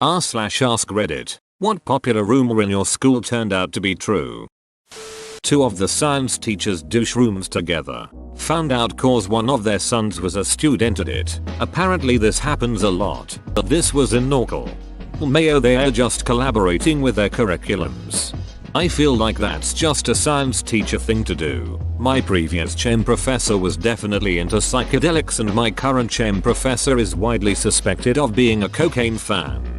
r/ask Reddit. What popular rumor in your school turned out to be true? Two of the science teachers douche rooms together. Found out cause one of their sons was a student at it. Apparently this happens a lot, but this was in Norcal. Mayo they are just collaborating with their curriculums. I feel like that's just a science teacher thing to do. My previous chem professor was definitely into psychedelics and my current chem professor is widely suspected of being a cocaine fan.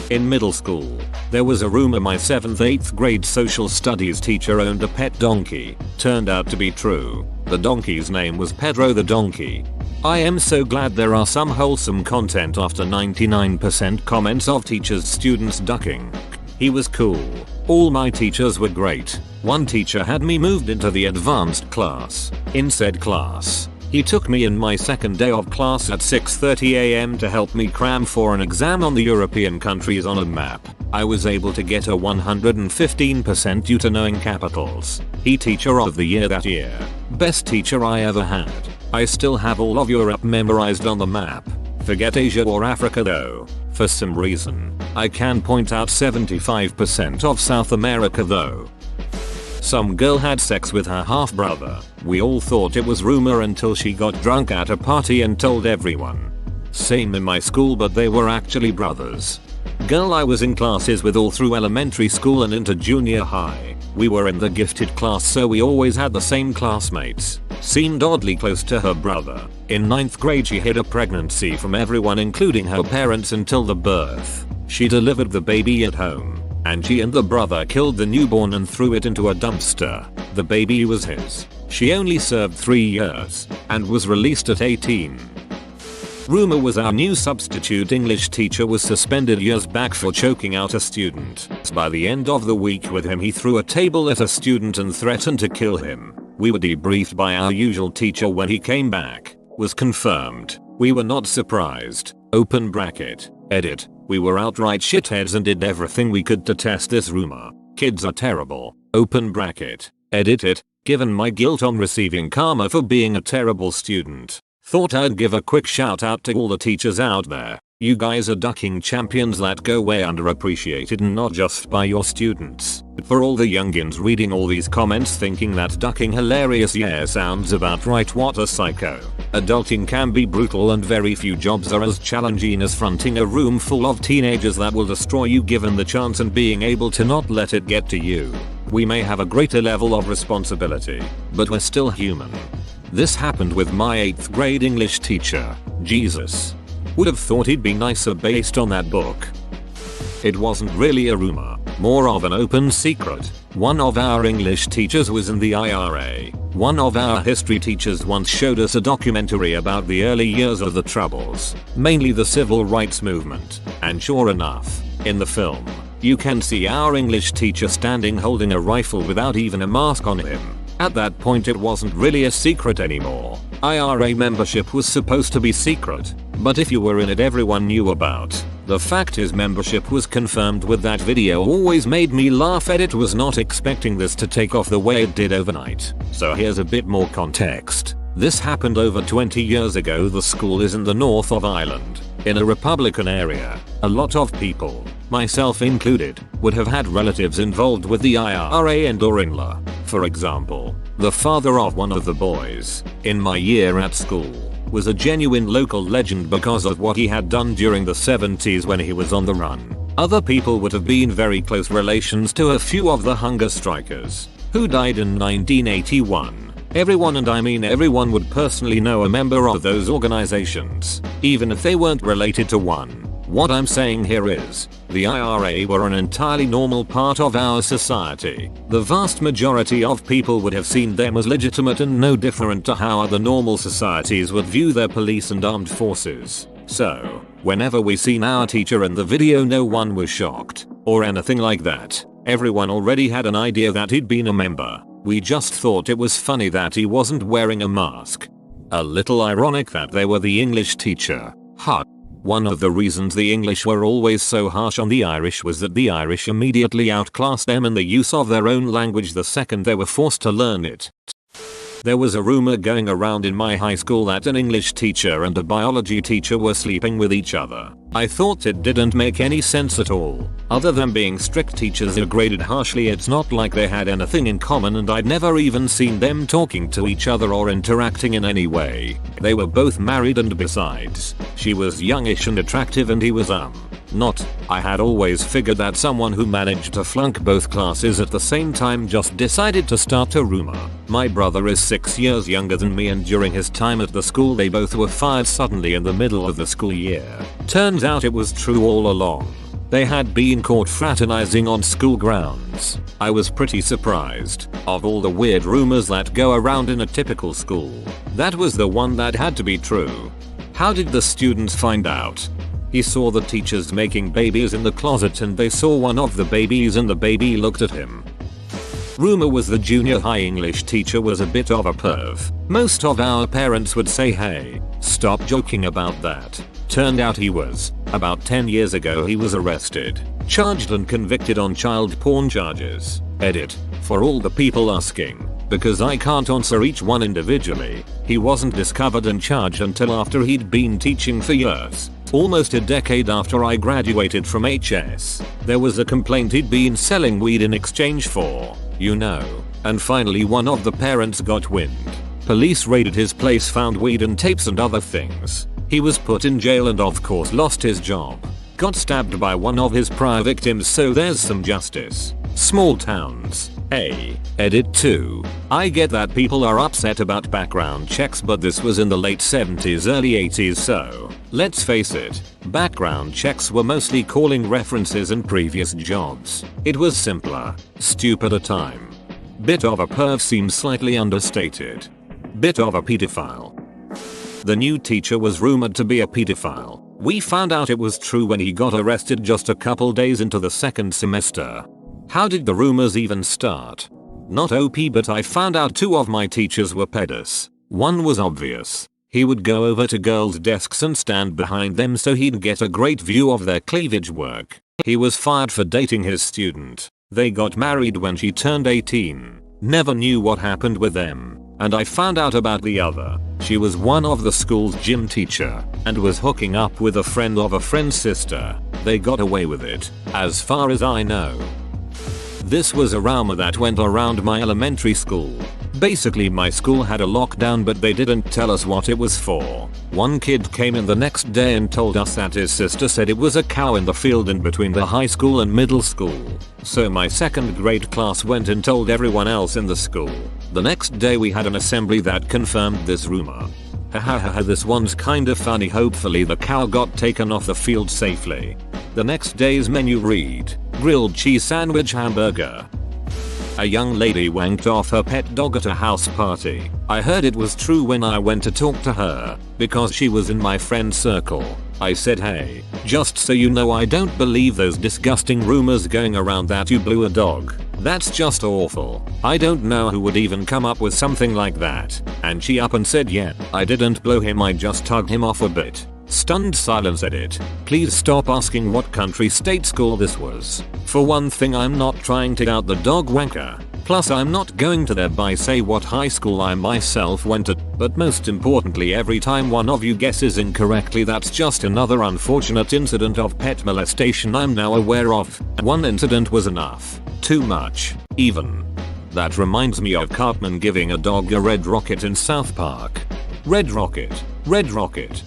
In middle school, there was a rumor my 7th-8th grade social studies teacher owned a pet donkey. Turned out to be true. The donkey's name was Pedro the Donkey. I am so glad there are some wholesome content after 99% comments of teachers' students ducking. He was cool. All my teachers were great. One teacher had me moved into the advanced class. In said class, he took me in my second day of class at 6:30 AM to help me cram for an exam on the European countries on a map. I was able to get a 115% due to knowing capitals. He teacher of the year that year. Best teacher I ever had. I still have all of Europe memorized on the map. Forget Asia or Africa though. For some reason, I can point out 75% of South America though. Some girl had sex with her half-brother. We all thought it was rumor until she got drunk at a party and told everyone. Same in my school, but they were actually brothers. Girl I was in classes with all through elementary school and into junior high. We were in the gifted class, so we always had the same classmates. Seemed oddly close to her brother. In 9th grade she hid a pregnancy from everyone including her parents until the birth. She delivered the baby at home. And she and the brother killed the newborn and threw it into a dumpster. The baby was his. She only served 3 years and was released at 18. Rumor was our new substitute English teacher was suspended years back for choking out a student. By the end of the week with him he threw a table at a student and threatened to kill him. We were debriefed by our usual teacher when he came back. Was confirmed. We were not surprised. Open bracket. Edit. We were outright shitheads and did everything we could to test this rumor. Kids are terrible. Open bracket. Edit it. Given my guilt on receiving karma for being a terrible student, thought I'd give a quick shout out to all the teachers out there. You guys are ducking champions that go way underappreciated, and not just by your students, but for all the youngins reading all these comments thinking that ducking hilarious yeah sounds about right. What a psycho. Adulting can be brutal and very few jobs are as challenging as fronting a room full of teenagers that will destroy you given the chance and being able to not let it get to you. We may have a greater level of responsibility, but we're still human. This happened with my 8th grade English teacher. Jesus. Would have thought he'd be nicer based on that book. It wasn't really a rumor, more of an open secret. One of our English teachers was in the IRA. One of our history teachers once showed us a documentary about the early years of the Troubles, mainly the civil rights movement, and sure enough, in the film, you can see our English teacher standing holding a rifle without even a mask on him. At that point it wasn't really a secret anymore. IRA membership was supposed to be secret, but if you were in it everyone knew about. The fact his membership was confirmed with that video always made me laugh. Edit was not expecting this to take off the way it did overnight. So here's a bit more context. This happened over 20 years ago. The school is in the north of Ireland, in a Republican area. A lot of people, myself included, would have had relatives involved with the IRA and or INLA. For example, the father of one of the boys in my year at school was a genuine local legend because of what he had done during the 70s when he was on the run. Other people would have been very close relations to a few of the hunger strikers who died in 1981. Everyone, and I mean everyone, would personally know a member of those organizations, even if they weren't related to one. What I'm saying here is, the IRA were an entirely normal part of our society. The vast majority of people would have seen them as legitimate and no different to how other normal societies would view their police and armed forces. So, whenever we seen our teacher in the video, no one was shocked or anything like that. Everyone already had an idea that he'd been a member. We just thought it was funny that he wasn't wearing a mask. A little ironic that they were the English teacher. Huh. One of the reasons the English were always so harsh on the Irish was that the Irish immediately outclassed them in the use of their own language the second they were forced to learn it. There was a rumor going around in my high school that an English teacher and a biology teacher were sleeping with each other. I thought it didn't make any sense at all. Other than being strict teachers who graded harshly, it's not like they had anything in common, and I'd never even seen them talking to each other or interacting in any way. They were both married, and besides, she was youngish and attractive and he was not. I had always figured that someone who managed to flunk both classes at the same time just decided to start a rumor. My brother is 6 years younger than me, and during his time at the school they both were fired suddenly in the middle of the school year. Turns out it was true all along. They had been caught fraternizing on school grounds. I was pretty surprised. Of all the weird rumors that go around in a typical school, that was the one that had to be true. How did the students find out? He saw the teachers making babies in the closet, and they saw one of the babies and the baby looked at him. Rumor was the junior high English teacher was a bit of a perv. Most of our parents would say, hey, stop joking about that. Turned out he was. About 10 years ago he was arrested, charged and convicted on child porn charges. Edit. For all the people asking, because I can't answer each one individually, he wasn't discovered and charged until after he'd been teaching for years. Almost a decade after I graduated from HS. There was a complaint he'd been selling weed in exchange for, and finally one of the parents got wind. Police raided his place, found weed and tapes and other things. He was put in jail and of course lost his job. Got stabbed by one of his prior victims, so there's some justice. Small towns. Edit 2. I get that people are upset about background checks, but this was in the late 70s, early 80s, so let's face it, background checks were mostly calling references and previous jobs. It was simpler, stupider time. Bit of a perv seems slightly understated. Bit of a pedophile. The new teacher was rumored to be a pedophile. We found out it was true when he got arrested just a couple days into the second semester. How did the rumors even start? Not OP, but I found out 2 of my teachers were pedos. One was obvious. He would go over to girls' desks and stand behind them so he'd get a great view of their cleavage work. He was fired for dating his student. They got married when she turned 18. Never knew what happened with them. And I found out about the other. She was one of the school's gym teacher and was hooking up with a friend of a friend's sister. They got away with it, as far as I know. This was a rumor that went around my elementary school. Basically my school had a lockdown, but they didn't tell us what it was for. One kid came in the next day and told us that his sister said it was a cow in the field in between the high school and middle school. So my 2nd grade class went and told everyone else in the school. The next day we had an assembly that confirmed this rumor. Hahaha, this one's kinda funny. Hopefully the cow got taken off the field safely. The next day's menu read, grilled cheese sandwich hamburger. A young lady wanked off her pet dog at a house party. I heard it was true when I went to talk to her, because she was in my friend circle. I said, hey, just so you know, I don't believe those disgusting rumors going around that you blew a dog. That's just awful. I don't know who would even come up with something like that. And she up and said, yeah, I didn't blow him, I just tugged him off a bit. Stunned silence. Edit. Please stop asking what country state school this was. For one thing, I'm not trying to out the dog wanker. Plus I'm not going to thereby say what high school I myself went to. But most importantly, every time one of you guesses incorrectly, that's just another unfortunate incident of pet molestation I'm now aware of. One incident was enough. Too much. Even. That reminds me of Cartman giving a dog a red rocket in South Park. Red rocket. Red rocket.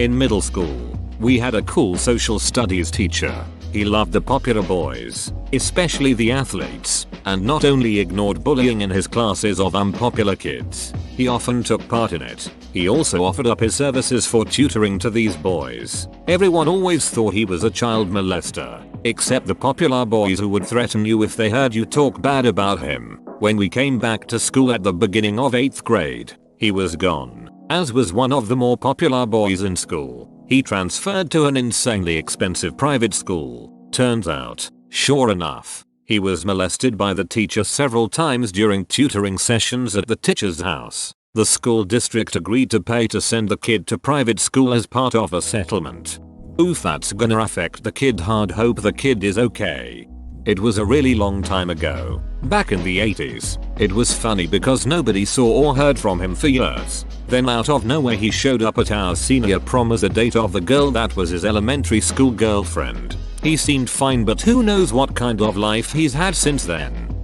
In middle school, we had a cool social studies teacher. He loved the popular boys, especially the athletes, and not only ignored bullying in his classes of unpopular kids, he often took part in it. He also offered up his services for tutoring to these boys. Everyone always thought he was a child molester, except the popular boys who would threaten you if they heard you talk bad about him. When we came back to school at the beginning of 8th grade, he was gone, as was one of the more popular boys in school. He transferred to an insanely expensive private school. Turns out, sure enough, he was molested by the teacher several times during tutoring sessions at the teacher's house. The school district agreed to pay to send the kid to private school as part of a settlement. Oof, that's gonna affect the kid hard. Hope the kid is okay. It was a really long time ago, back in the 80s. It was funny because nobody saw or heard from him for years. Then out of nowhere he showed up at our senior prom as a date of the girl that was his elementary school girlfriend. He seemed fine, but who knows what kind of life he's had since then.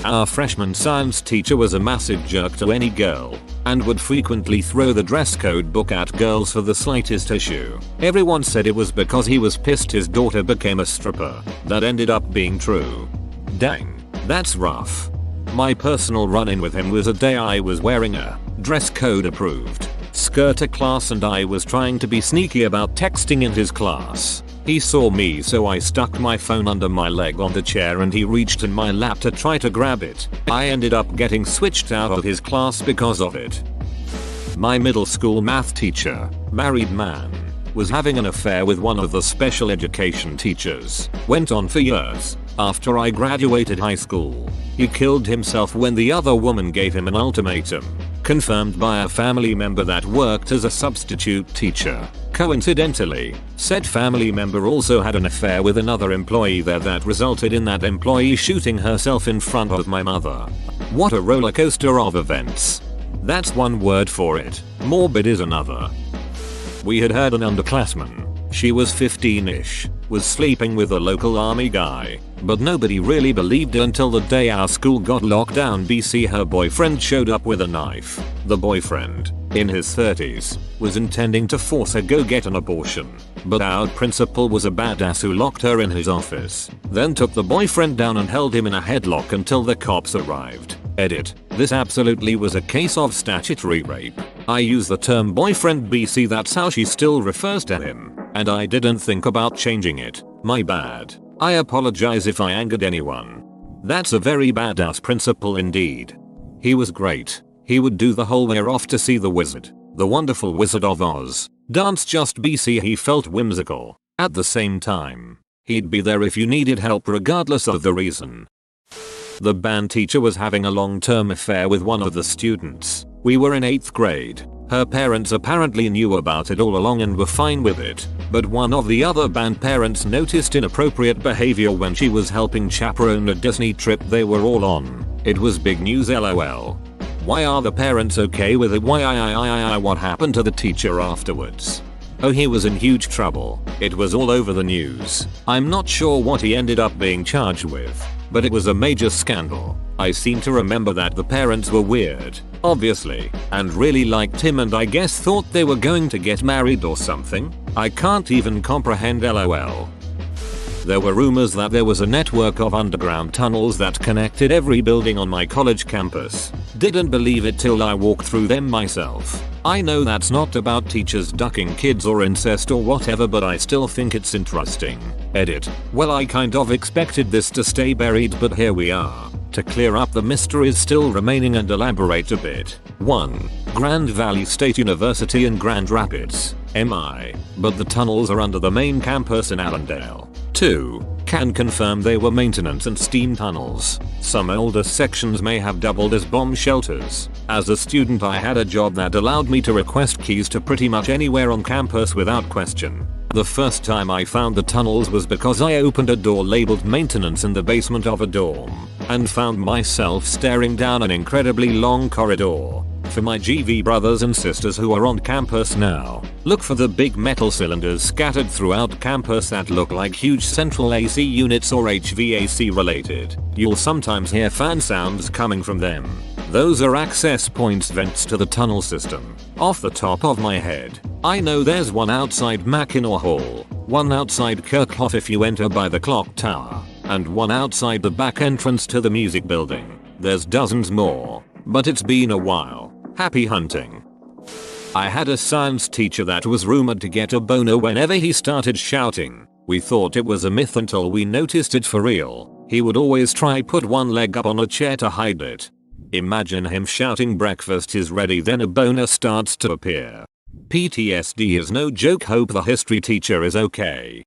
Our freshman science teacher was a massive jerk to any girl and would frequently throw the dress code book at girls for the slightest issue. Everyone said it was because he was pissed his daughter became a stripper. That ended up being true. Dang, that's rough. My personal run-in with him was a day I was wearing a dress code approved skirt to class and I was trying to be sneaky about texting in his class. He saw me, so I stuck my phone under my leg on the chair and he reached in my lap to try to grab it. I ended up getting switched out of his class because of it. My middle school math teacher, married man, was having an affair with one of the special education teachers. Went on for years. After I graduated high school, he killed himself when the other woman gave him an ultimatum. Confirmed by a family member that worked as a substitute teacher. Coincidentally, said family member also had an affair with another employee there that resulted in that employee shooting herself in front of my mother. What a roller coaster of events. That's one word for it. Morbid is another. We had heard an underclassman, she was 15ish, was sleeping with a local army guy, but nobody really believed it until the day our school got locked down. Her boyfriend showed up with a knife. The boyfriend, in his 30s, was intending to force her go get an abortion, but our principal was a badass who locked her in his office, then took the boyfriend down and held him in a headlock until the cops arrived. Edit. This absolutely was a case of statutory rape. I use the term boyfriend BC, that's how she still refers to him, and I didn't think about changing it. My bad. I apologize if I angered anyone. That's a very badass principal indeed. He was great. He would do the whole we're off to see the wizard, the wonderful Wizard of Oz, dance just BC. He felt whimsical. At the same time, he'd be there if you needed help regardless of the reason. The band teacher was having a long-term affair with one of the students. We were in 8th grade. Her parents apparently knew about it all along and were fine with it, but one of the other band parents noticed inappropriate behavior when she was helping chaperone a Disney trip they were all on. It was big news, lol. Why are the parents okay with it? What happened to the teacher afterwards? Oh, he was in huge trouble. It was all over the news. I'm not sure what he ended up being charged with, but it was a major scandal. I seem to remember that the parents were weird, obviously, and really liked him and I guess thought they were going to get married or something. I can't even comprehend, lol. There were rumors that there was a network of underground tunnels that connected every building on my college campus. Didn't believe it till I walked through them myself. I know that's not about teachers ducking kids or incest or whatever, but I still think it's interesting. Edit. Well, I kind of expected this to stay buried, but here we are. To clear up the mysteries still remaining and elaborate a bit. 1. Grand Valley State University in Grand Rapids, MI, but the tunnels are under the main campus in Allendale. 2. Can confirm they were maintenance and steam tunnels. Some older sections may have doubled as bomb shelters. As a student, I had a job that allowed me to request keys to pretty much anywhere on campus without question. The first time I found the tunnels was because I opened a door labeled maintenance in the basement of a dorm and found myself staring down an incredibly long corridor. For my GV brothers and sisters who are on campus now, look for the big metal cylinders scattered throughout campus that look like huge central AC units or HVAC related. You'll sometimes hear fan sounds coming from them. Those are access points, vents to the tunnel system. Off the top of my head, I know there's one outside Mackinac Hall, one outside Kirkhoff if you enter by the clock tower, and one outside the back entrance to the music building. There's dozens more, but it's been a while. Happy hunting. I had a science teacher that was rumored to get a boner whenever he started shouting. We thought it was a myth until we noticed it for real. He would always try put one leg up on a chair to hide it. Imagine him shouting breakfast is ready, then a boner starts to appear. PTSD is no joke. Hope the history teacher is okay.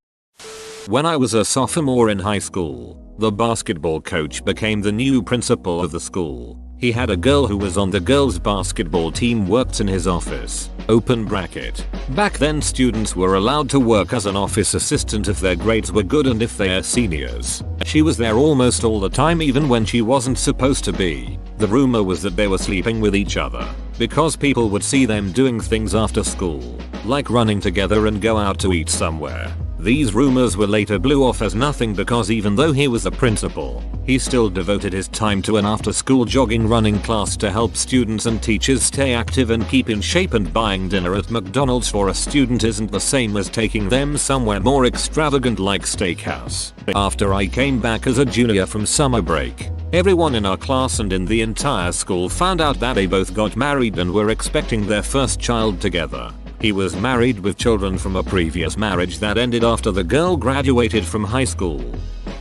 When I was a sophomore in high school, the basketball coach became the new principal of the school. He had a girl who was on the girls basketball team worked in his office. Open bracket. Back then students were allowed to work as an office assistant if their grades were good and if they are seniors. She was there almost all the time even when she wasn't supposed to be. The rumor was that they were sleeping with each other because people would see them doing things after school, like running together and go out to eat somewhere. These rumors were later blew off as nothing because even though he was a principal, he still devoted his time to an after-school jogging running class to help students and teachers stay active and keep in shape, and buying dinner at McDonald's for a student isn't the same as taking them somewhere more extravagant like steakhouse. After I came back as a junior from summer break, everyone in our class and in the entire school found out that they both got married and were expecting their first child together. He was married with children from a previous marriage that ended after the girl graduated from high school.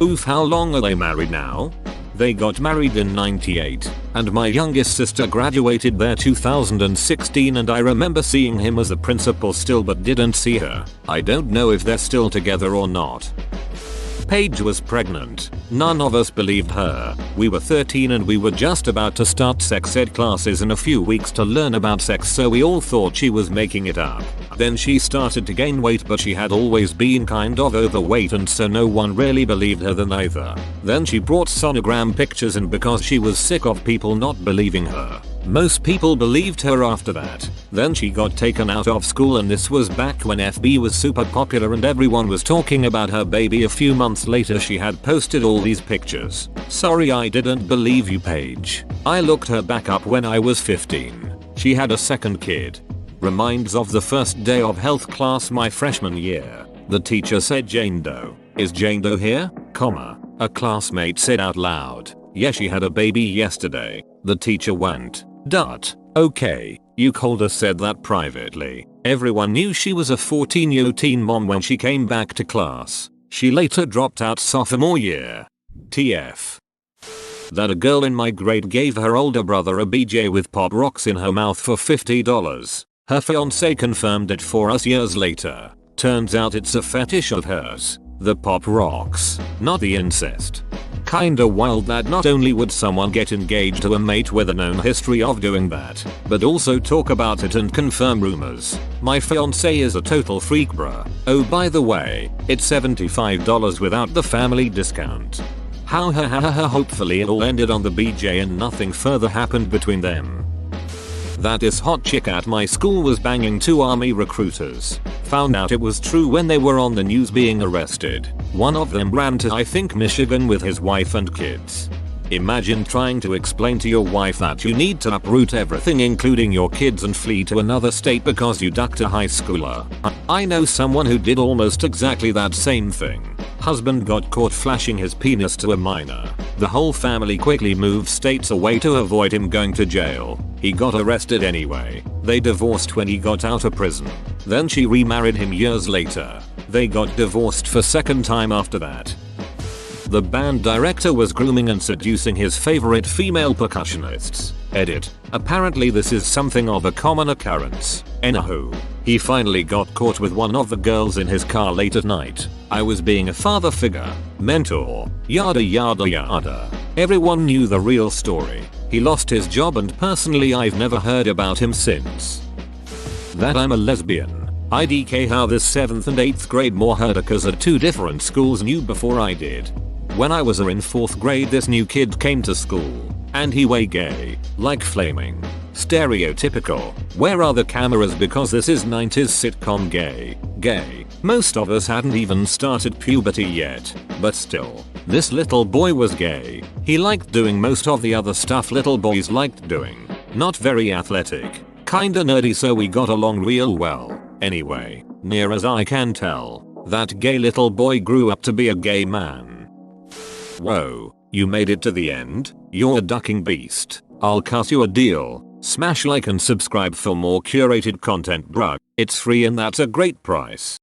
Oof, how long are they married now? They got married in '98, and my youngest sister graduated there 2016, and I remember seeing him as a principal still but didn't see her. I don't know if they're still together or not. Paige was pregnant. None of us believed her. We were 13 and we were just about to start sex ed classes in a few weeks to learn about sex, so we all thought she was making it up. Then she started to gain weight, but she had always been kind of overweight, and so no one really believed her then either. Then she brought sonogram pictures, and because she was sick of people not believing her, most people believed her after that. Then she got taken out of school, and this was back when FB was super popular and everyone was talking about her baby. A few months later she had posted all these pictures. Sorry, I didn't believe you, Paige. I looked her back up when I was 15. She had a second kid. Reminds of the first day of health class my freshman year. The teacher said, "Jane Doe. Is Jane Doe here?" A classmate said out loud, "Yeah, she had a baby yesterday." The teacher went, "Okay, you could have said that privately." Everyone knew she was a 14-year-old teen mom when she came back to class. She later dropped out sophomore year. TF. That a girl in my grade gave her older brother a BJ with pop rocks in her mouth for $50. Her fiance confirmed it for us years later. Turns out it's a fetish of hers. The pop rocks, not the incest. Kinda wild that not only would someone get engaged to a mate with a known history of doing that, but also talk about it and confirm rumors. My fiance is a total freak, bruh. Oh, by the way, it's $75 without the family discount. Hopefully it all ended on the BJ and nothing further happened between them. That this hot chick at my school was banging 2 army recruiters. Found out it was true when they were on the news being arrested. One of them ran to I think Michigan with his wife and kids. Imagine trying to explain to your wife that you need to uproot everything including your kids and flee to another state because you ducked a high schooler. I know someone who did almost exactly that same thing. Husband got caught flashing his penis to a minor. The whole family quickly moved states away to avoid him going to jail. He got arrested anyway. They divorced when he got out of prison. Then she remarried him years later. They got divorced for second time after that. The band director was grooming and seducing his favorite female percussionists. Edit. Apparently this is something of a common occurrence. Anywho, he finally got caught with one of the girls in his car late at night. I was being a father figure, mentor, yada yada yada. Everyone knew the real story. He lost his job and personally I've never heard about him since. That I'm a lesbian. IDK how this 7th and 8th grade more herdicas at 2 different schools knew before I did. When I was in 4th grade this new kid came to school. And he way gay. Like flaming. Stereotypical. Where are the cameras because this is 90s sitcom gay. Gay. Most of us hadn't even started puberty yet. But still. This little boy was gay. He liked doing most of the other stuff little boys liked doing. Not very athletic. Kinda nerdy, so we got along real well. Anyway, near as I can tell, that gay little boy grew up to be a gay man. Whoa, you made it to the end? You're a ducking beast. I'll cut you a deal. Smash like and subscribe for more curated content, bruh. It's free and that's a great price.